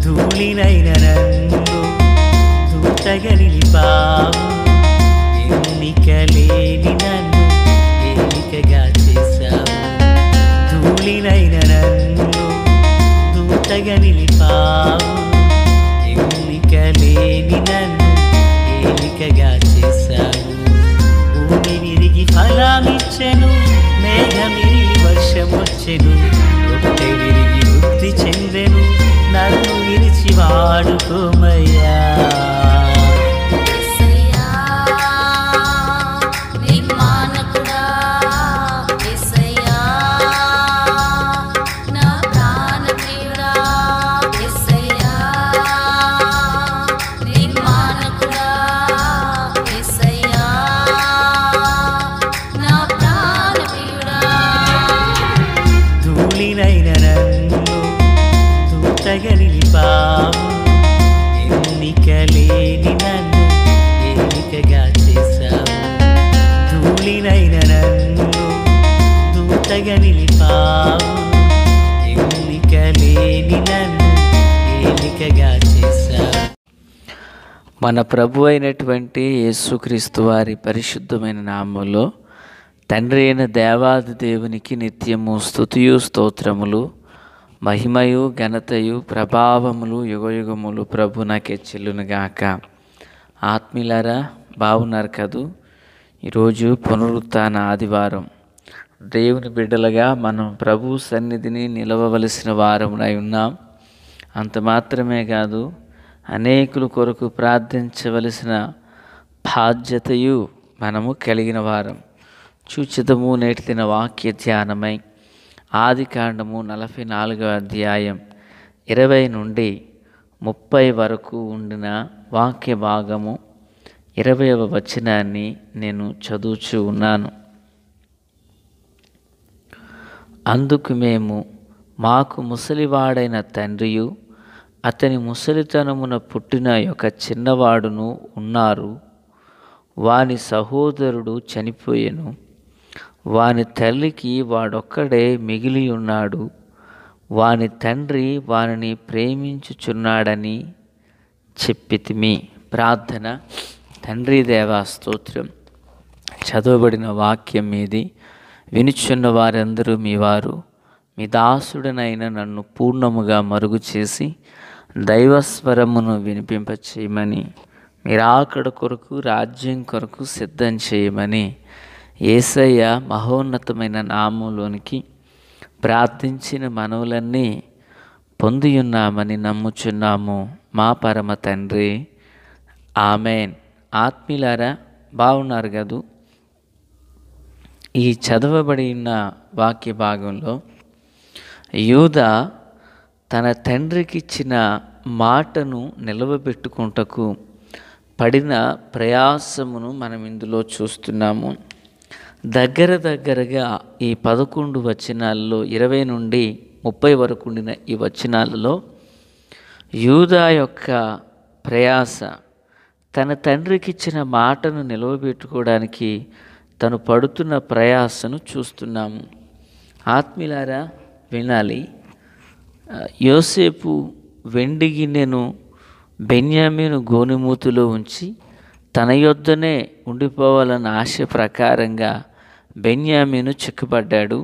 ధూళినైన నన్ను దూతగా నిలిపావు, ఎన్నిక లేని నన్ను ఏలికగా చేశావు. ధూళినైన నన్ను దూతగా నిలిపావు, ఎన్నిక లేని నన్ను ఏలికగా చేశావు. భూమి విరిగి ఫలమిచ్చెను, మేఘమిరిగి వర్షమొచ్చెను, రొట్టె విరిగి వృద్ధి చెందెను, నన్ను విరిచి వాడుకోమయ్యా. ధూళినైన నన్ను దూతగా నిలిపావు, ఎన్నిక లేని నన్ను ఏలికగా చేశావు. ధూళినైన నన్ను దూతగా నిలిపావు, ఎన్నిక లేని నన్ను ఏలికగా చేశావు. మన ప్రభు అయినటువంటి యేసుక్రీస్తు వారి పరిశుద్ధమైన నామములో తండ్రి అయిన దేవాది దేవునికి నిత్యము స్తుతియు స్తోత్రములు, మహిమయు ఘనతయు ప్రభావములు యుగయుగములు ప్రభునకే చెల్లునుగాక. ఆత్మీయులారా, బాగున్నారు కదూ? ఈరోజు పునరుత్థాన ఆదివారం. దేవుని బిడ్డలుగా మనం ప్రభు సన్నిధిని నిలవవలసిన వారమునై ఉన్నాం. అంత మాత్రమే కాదు, అనేకుల కొరకు ప్రార్థించవలసిన బాధ్యతయు మనము కలిగిన వారం. చూచితము నేటి దిన వాక్య ధ్యానమై ఆదికాండము 44వ అధ్యాయం 20 నుండి 30 వరకు ఉండిన వాక్య భాగము 20వ వచనాన్ని నేను చదువుచూ ఉన్నాను. అందుకు మేము, మాకు ముసలివాడైన తండ్రియు అతని ముసలితనమున పుట్టిన ఒక చిన్నవాడును ఉన్నారు. వాని సహోదరుడు చనిపోయెను, వాని తల్లికి వాడొక్కడే మిగిలి ఉన్నాడు. వాని తండ్రి వానిని ప్రేమించుచున్నాడని చెప్పితిమి. ప్రార్థన. తండ్రి దేవా స్తోత్రం. చదవబడిన వాక్యం మీది వినుచున్న వారందరూ మీ వారు. మీ దాసుడనైన నన్ను పూర్ణముగా మరుగు చేసి దైవస్వరమును వినిపింపచేయమని, మీరాకడ కొరకు రాజ్యం కొరకు సిద్ధం చేయమని యేసయ్య మహోన్నతమైన నామంలోనికి ప్రార్థించిన మనవులన్నీ పొందియున్నామని నమ్ముచున్నాము మా పరమ తండ్రి. ఆమెన్. ఆత్మీయులారా, బాగున్నారు కదూ? ఈ చదవబడిన వాక్య భాగంలో యూదా తన తండ్రికిచ్చిన మాటను నిలవబెట్టుకుంటకు పడిన ప్రయాసమును మనం ఇందులో చూస్తున్నాము. దగ్గరగా ఈ 11 వచనాల్లో 20 నుండి 30 వరకు ఉండిన ఈ వచనాలలో యూదా యొక్క ప్రయాస, తన తండ్రికిచ్చిన మాటను నిలవబెట్టుకోవడానికి తను పడుతున్న ప్రయాసను చూస్తున్నాము. ఆత్మీయులారా, వినాలి. యోసేపు వెండి గిన్నెను బెన్యామీను గోనెమూతిలో ఉంచి తన యొద్దనే ఉండిపోవాలన్న ఆశ ప్రకారంగా బెన్యామీను చిక్కుపడ్డాడు.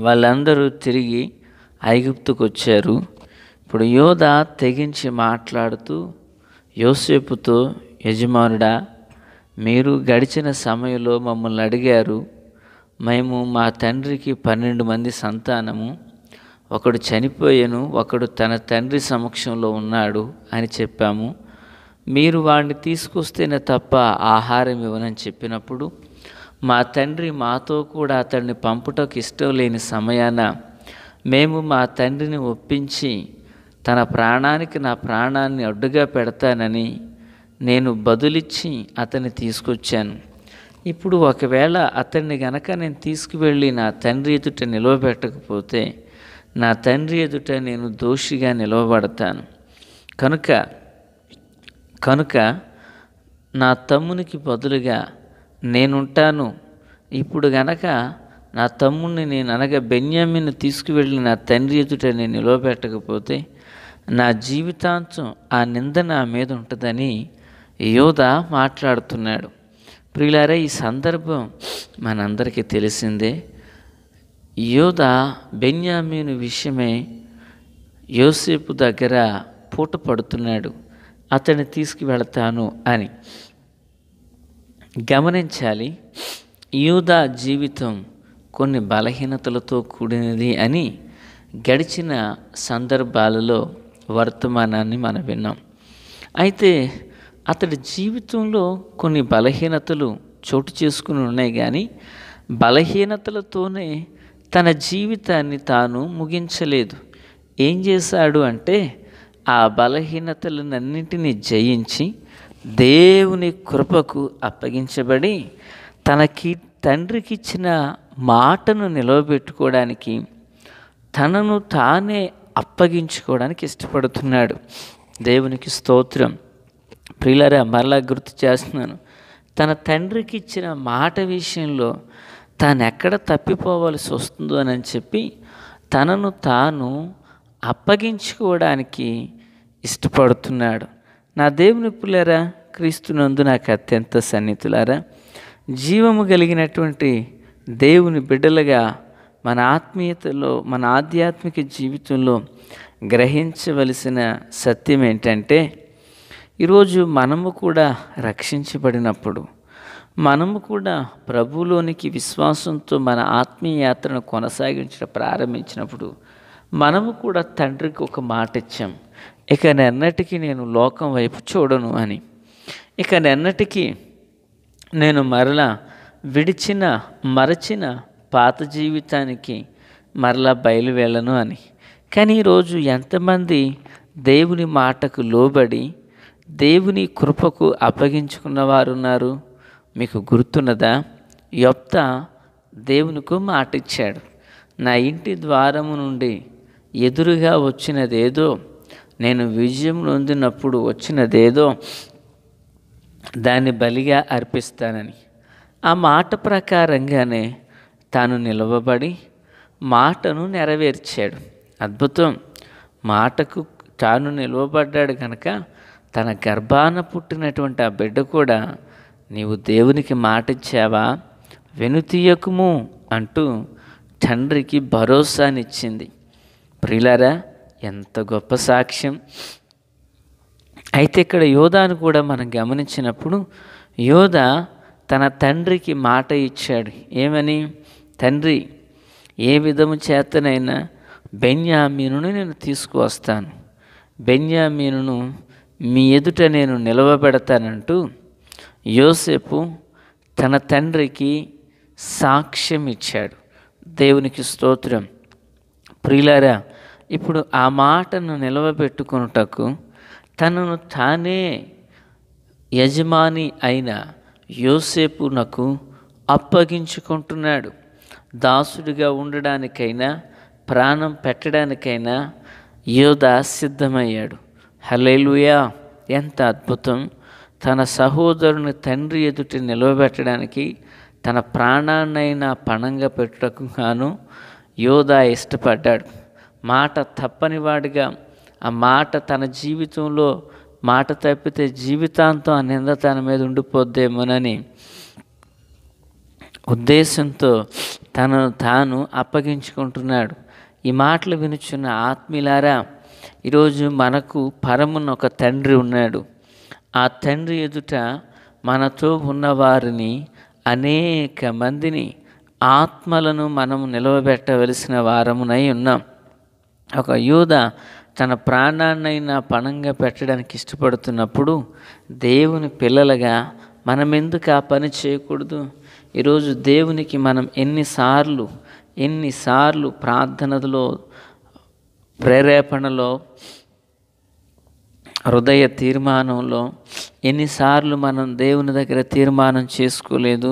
వాళ్ళందరూ తిరిగి ఐగుప్తుకు వచ్చారు. ఇప్పుడు యోధా తెగించి మాట్లాడుతూ యోసేపుతో, యజమానుడా, మీరు గడిచిన సమయంలో మమ్మల్ని అడిగారు. మేము మా తండ్రికి 12 మంది సంతానము, ఒకడు చనిపోయాను, ఒకడు తన తండ్రి సమక్షంలో ఉన్నాడు అని చెప్పాము. మీరు వాడిని తీసుకొస్తేనే తప్ప ఆహారం ఇవ్వనని చెప్పినప్పుడు మా తండ్రి మాతో కూడా అతడిని పంపుటకు ఇష్టం లేని సమయాన మేము మా తండ్రిని ఒప్పించి తన ప్రాణానికి నా ప్రాణాన్ని అడ్డుగా పెడతానని నేను బదులిచ్చి అతన్ని తీసుకొచ్చాను. ఇప్పుడు ఒకవేళ అతన్ని గనక నేను తీసుకువెళ్ళి నా తండ్రి ఎదుట నిలవబెట్టకపోతే నా తండ్రి ఎదుట నేను దోషిగా నిలవబడతాను. కనుక నా తమ్మునికి బదులుగా నేనుంటాను. ఇప్పుడు గనక నా తమ్ముడిని నేను అనగా బెన్యామీను తీసుకువెళ్ళి నా తండ్రి ఎదుట నేను నిలవబెట్టకపోతే నా జీవితాంతం ఆ నింద నా మీద ఉంటుందని యోధా మాట్లాడుతున్నాడు. ప్రియులారా, ఈ సందర్భం మనందరికీ తెలిసిందే. యోధా బెన్యామీను విషయమై యోసేపు దగ్గర పూట పడుతున్నాడు, అతన్ని తీసుకువెళతాను అని. గమనించాలి, యూదా జీవితం కొన్ని బలహీనతలతో కూడినది అని గడిచిన సందర్భాలలో వర్తమానాన్ని మనం విన్నాం. అయితే అతడి జీవితంలో కొన్ని బలహీనతలు చోటు చేసుకుని ఉన్నాయి, కానీ బలహీనతలతోనే తన జీవితాన్ని తాను ముగించలేదు. ఏం చేశాడు అంటే, ఆ బలహీనతలన్నింటినీ జయించి దేవుని కృపకు అప్పగించబడి తనకి తండ్రికి ఇచ్చిన మాటను నిలవబెట్టుకోవడానికి తనను తానే అప్పగించుకోవడానికి ఇష్టపడుతున్నాడు. దేవునికి స్తోత్రం. ప్రియులారా, మరలా గుర్తు చేస్తున్నాను, తన తండ్రికి ఇచ్చిన మాట విషయంలో తాను ఎక్కడ తప్పిపోవలసి వస్తుందో అని చెప్పి తనను తాను అప్పగించుకోవడానికి ఇష్టపడుతున్నాడు. నా దేవుని పిల్లరా, క్రీస్తునందు నాకు అత్యంత సన్నిహితులారా, జీవము కలిగినటువంటి దేవుని బిడ్డలుగా మన ఆత్మీయతలో, మన ఆధ్యాత్మిక జీవితంలో గ్రహించవలసిన సత్యం ఏంటంటే, ఈరోజు మనము కూడా రక్షించబడినప్పుడు, మనము కూడా ప్రభువులోనికి విశ్వాసంతో మన ఆత్మీయ యాత్రను కొనసాగించడం ప్రారంభించినప్పుడు మనము కూడా తండ్రికి ఒక మాట ఇచ్చాం, ఇక నెన్నటికీ నేను లోకం వైపు చూడను అని, ఇక నెన్నటికీ నేను మరలా మరచిన పాత జీవితానికి మరలా బయలువెళ్ళను అని. కానీ ఈరోజు ఎంతమంది దేవుని మాటకు లోబడి దేవుని కృపకు అప్పగించుకున్న వారు ఉన్నారు? మీకు గుర్తున్నదా? యొప్తా దేవునికి మాట ఇచ్చాడు, నా ఇంటి ద్వారము నుండి ఎదురుగా వచ్చినదేదో, నేను విజయం నొందినప్పుడు వచ్చినదేదో దాన్ని బలిగా అర్పిస్తానని. ఆ మాట ప్రకారంగానే తాను నిలవబడి మాటను నెరవేర్చాడు. అద్భుతం. మాటకు తాను నిలవబడ్డాడు కనుక తన గర్భాన పుట్టినటువంటి ఆ బిడ్డ కూడా, నీవు దేవునికి మాట ఇచ్చావా, వెనుతీయకుము అంటూ తండ్రికి భరోసానిచ్చింది. ప్రియులారా, ఎంత గొప్ప సాక్ష్యం. అయితే ఇక్కడ యోధాను కూడా మనం గమనించినప్పుడు, యోధా తన తండ్రికి మాట ఇచ్చాడు. ఏమని? తండ్రి, ఏ విధము చేతనైనా బెన్యామీనును నేను తీసుకువస్తాను, బెన్యామీనును మీ ఎదుట నేను నిలవబెడతానంటూ యోసేపు తన తండ్రికి సాక్ష్యం ఇచ్చాడు. దేవునికి స్తోత్రం. ప్రియులారా, ఇప్పుడు ఆ మాటను నిలవబెట్టుకొనుటకు తనను తానే యజమాని అయిన యోసేపునకు అప్పగించుకుంటున్నాడు. దాసుడిగా ఉండడానికైనా ప్రాణం పెట్టడానికైనా యోధా సిద్ధమయ్యాడు. హల్లెలూయా! ఎంత అద్భుతం. తన సహోదరుని తండ్రి ఎదుట నిలవబెట్టడానికి తన ప్రాణాన్నైనా పణంగా పెట్టుటకు గాను యోధా ఇష్టపడ్డాడు. మాట తప్పనివాడిగా, ఆ మాట తన జీవితంలో మాట తప్పితే జీవితాంతం ఆ నింద తన మీద ఉండిపోద్దేమోనని ఉద్దేశంతో తనను తాను అప్పగించుకుంటున్నాడు. ఈ మాటలు వినుచున్న ఆత్మీయులారా, ఈరోజు మనకు పరమున ఒక తండ్రి ఉన్నాడు. ఆ తండ్రి ఎదుట మనతో ఉన్నవారిని, అనేక మందిని, ఆత్మలను మనం నిలవబెట్టవలసిన వారమునై ఉన్నాం. ఒక యూదా తన ప్రాణాన్నైనా పణంగా పెట్టడానికి ఇష్టపడుతున్నప్పుడు దేవుని పిల్లలుగా మనం ఎందుకు ఆ పని చేయకూడదు? ఈరోజు దేవునికి మనం ఎన్నిసార్లు ప్రార్థనలో, ప్రేరేపణలో, హృదయ తీర్మానంలో ఎన్నిసార్లు మనం దేవుని దగ్గర తీర్మానం చేసుకోలేదు,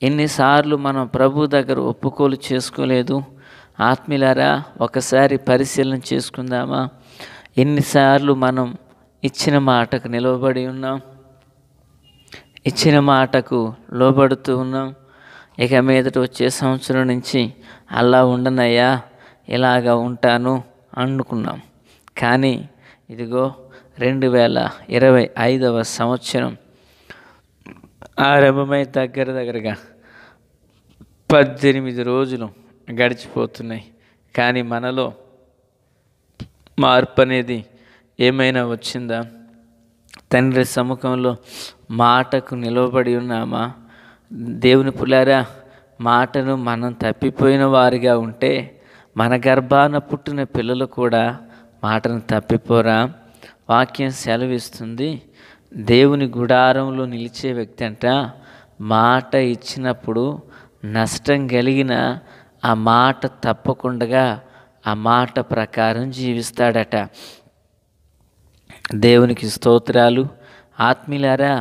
ఎన్నిసార్లు మనం ప్రభు దగ్గర ఒప్పుకోలు చేసుకోలేదు. ఆత్మీయులారా, ఒకసారి పరిశీలన చేసుకుందామా? ఎన్నిసార్లు మనం ఇచ్చిన మాటకు నిలవబడి ఉన్నాం, ఇచ్చిన మాటకు లోబడుతూ ఉన్నాం. ఇక మీదట వచ్చే సంవత్సరం నుంచి అలా ఉండనయ్యా, ఇలాగా ఉంటాను అనుకున్నాం. కానీ ఇదిగో 2025వ సంవత్సరం ఆరంభమై దగ్గరగా 18 రోజులు గడిచిపోతున్నాయి. కానీ మనలో మార్పు అనేది ఏమైనా వచ్చిందా? తండ్రి సముఖంలో మాటకు నిలవబడి ఉన్నామా? దేవుని పులారా, మాటను మనం తప్పిపోయిన వారిగా ఉంటే మన గర్భాన పుట్టిన పిల్లలు కూడా మాటను తప్పిపోరా? వాక్యం సెలవిస్తుంది, దేవుని గుడారంలో నిలిచే వ్యక్తి అంట మాట ఇచ్చినప్పుడు నష్టం కలిగిన ఆ మాట తప్పకుండా ఆ మాట ప్రకారం జీవిస్తాడట. దేవునికి స్తోత్రాలు. ఆత్మీయులారా,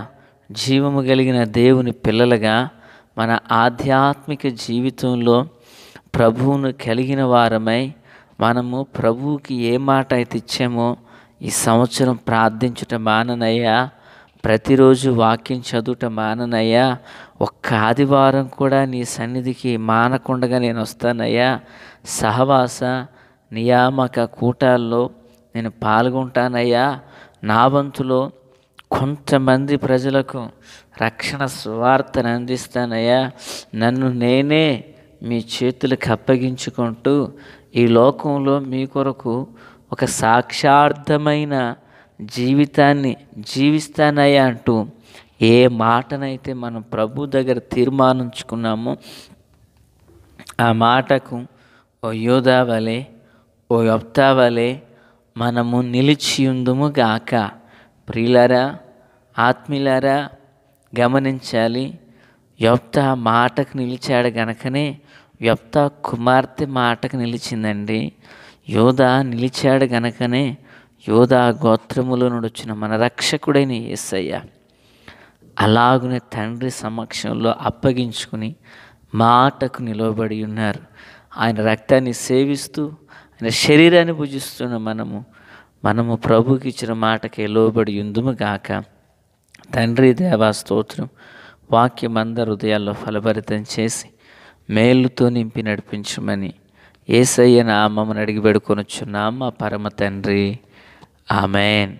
జీవము కలిగిన దేవుని పిల్లలుగా మన ఆధ్యాత్మిక జీవితంలో ప్రభువును కలిగిన వారమై మనము ప్రభువుకి ఏ మాట అయితే ఇచ్చామో ఈ సంవత్సరం ప్రార్థించుట మాననయ్యా, ప్రతిరోజు వాక్యం చదువుట మాననయ్యా, ఒక్క ఆదివారం కూడా నీ సన్నిధికి మానకుండా నేను వస్తానయ్యా, సహవాస నియామక కూటాల్లో నేను పాల్గొంటానయ్యా, నా వంతులో కొంతమంది ప్రజలకు రక్షణ సువార్తను అందిస్తానయ్యా, నన్ను నేనే మీ చేతులకు అప్పగించుకుంటూ ఈ లోకంలో మీ కొరకు ఒక సాక్షార్థమైన జీవితాన్ని జీవిస్తానయ్యా అంటూ ఏ మాటనైతే మనం ప్రభు దగ్గర తీర్మానించుకున్నామో ఆ మాటకు ఓ యోధా వలె, ఓ యొప్తా వలె మనము నిలిచియుందుము గాక. ప్రియులారా, ఆత్మీయులారా, గమనించాలి. యొప్తా మాటకు నిలిచాడు గనకనే యొప్తా కుమార్తె మాటకు నిలిచిందండి. యోధా నిలిచాడు గనకనే యోధా గోత్రములో నుండి వచ్చిన మన రక్షకుడైన యేసయ్య అలాగునే తండ్రి సమక్షంలో అప్పగించుకుని మాటకు నిలవబడి ఉన్నారు. ఆయన రక్తాన్ని సేవిస్తూ ఆయన శరీరాన్ని భుజిస్తున్న మనము ప్రభుకి ఇచ్చిన మాటకే లోబడి ఉందుము గాక. తండ్రి దేవా స్తోత్రం. వాక్యమందరి హృదయాల్లో ఫలభరితం చేసి మేలుతో నింపి నడిపించమని యేసయ్య నామమున అడిగి వేడుకొనుచున్నాం మా పరమ తండ్రి. ఆమెన్.